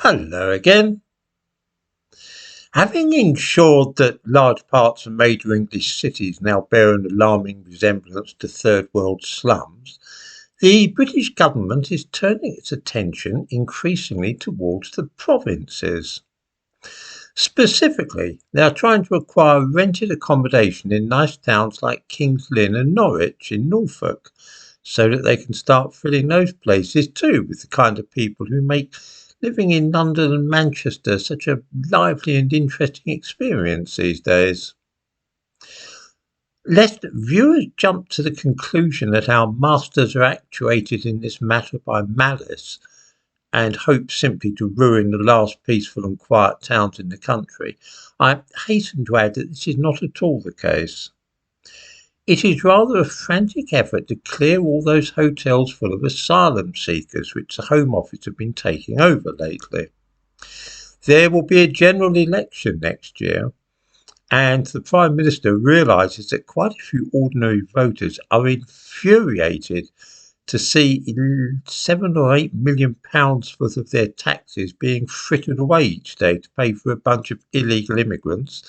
Hello again. Having ensured that large parts of major English cities now bear an alarming resemblance to third world slums, the British government is turning its attention increasingly towards the provinces. Specifically, they are trying to acquire rented accommodation in nice towns like Kings Lynn and Norwich in Norfolk, so that they can start filling those places too with the kind of people who make living in London and Manchester such a lively and interesting experience these days. Lest viewers jump to the conclusion that our masters are actuated in this matter by malice and hope simply to ruin the last peaceful and quiet towns in the country, I hasten to add that this is not at all the case. It is rather a frantic effort to clear all those hotels full of asylum seekers which the Home Office have been taking over lately. There will be a general election next year, and the Prime Minister realises that quite a few ordinary voters are infuriated to see £7 or £8 million worth of their taxes being frittered away each day to pay for a bunch of illegal immigrants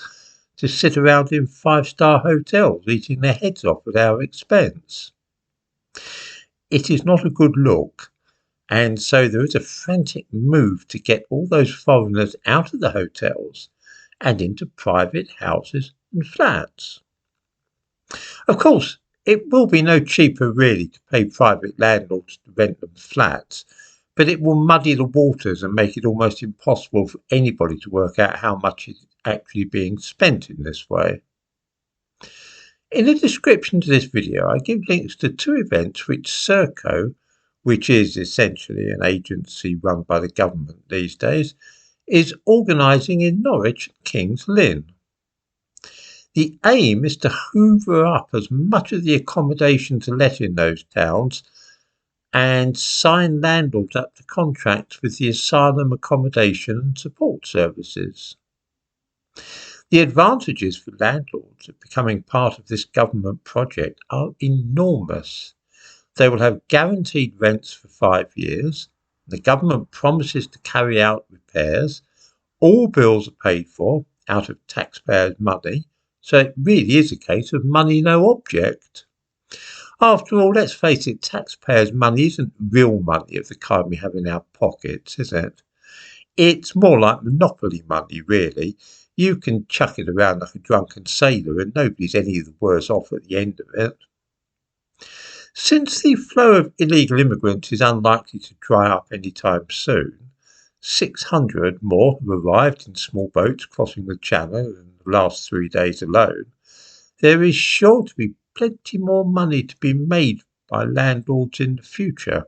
to sit around in five-star hotels eating their heads off at our expense. It is not a good look, and so there is a frantic move to get all those foreigners out of the hotels and into private houses and flats. Of course, it will be no cheaper really to pay private landlords to rent them flats, but it will muddy the waters and make it almost impossible for anybody to work out how much is actually being spent in this way. In the description to this video, I give links to two events which Serco, which is essentially an agency run by the government these days, is organising in Norwich and Kings Lynn. The aim is to hoover up as much of the accommodation to let in those towns and sign landlords up to contracts with the asylum accommodation and support services. The advantages for landlords of becoming part of this government project are enormous. They will have guaranteed rents for 5 years. The government promises to carry out repairs. All bills are paid for out of taxpayers' money. So it really is a case of money no object. After all, let's face it, taxpayers' money isn't real money of the kind we have in our pockets, is it? It's more like monopoly money, really. You can chuck it around like a drunken sailor and nobody's any the worse off at the end of it. Since the flow of illegal immigrants is unlikely to dry up anytime soon, 600 more have arrived in small boats crossing the Channel in the last 3 days alone. There is sure to be plenty more money to be made by landlords in the future.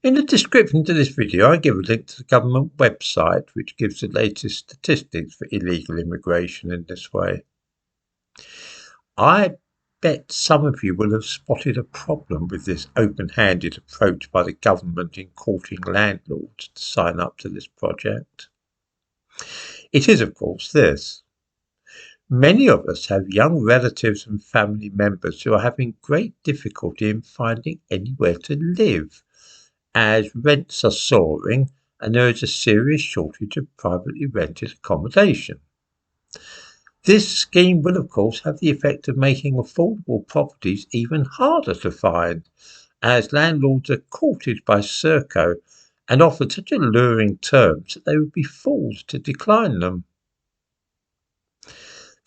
In the description to this video, I give a link to the government website which gives the latest statistics for illegal immigration in this way. I bet some of you will have spotted a problem with this open-handed approach by the government in courting landlords to sign up to this project. It is, of course, this. Many of us have young relatives and family members who are having great difficulty in finding anywhere to live, as rents are soaring and there is a serious shortage of privately rented accommodation. This scheme will, of course, have the effect of making affordable properties even harder to find, as landlords are courted by Serco and offered such alluring terms that they would be fools to decline them.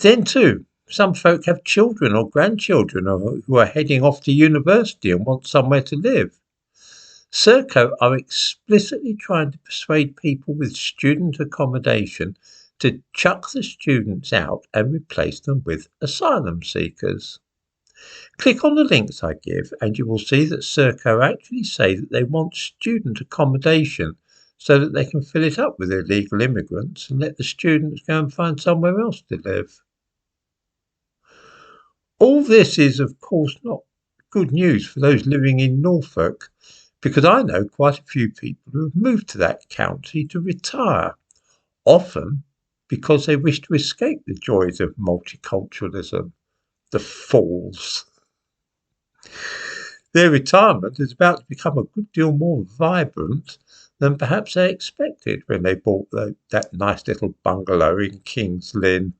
Then, too, some folk have children or grandchildren who are heading off to university and want somewhere to live. Serco are explicitly trying to persuade people with student accommodation to chuck the students out and replace them with asylum seekers. Click on the links I give and you will see that Serco actually say that they want student accommodation so that they can fill it up with illegal immigrants and let the students go and find somewhere else to live. All this is, of course, not good news for those living in Norfolk, because I know quite a few people who have moved to that county to retire, often because they wish to escape the joys of multiculturalism. The fools. Their retirement is about to become a good deal more vibrant than perhaps they expected when they bought that nice little bungalow in King's Lynn.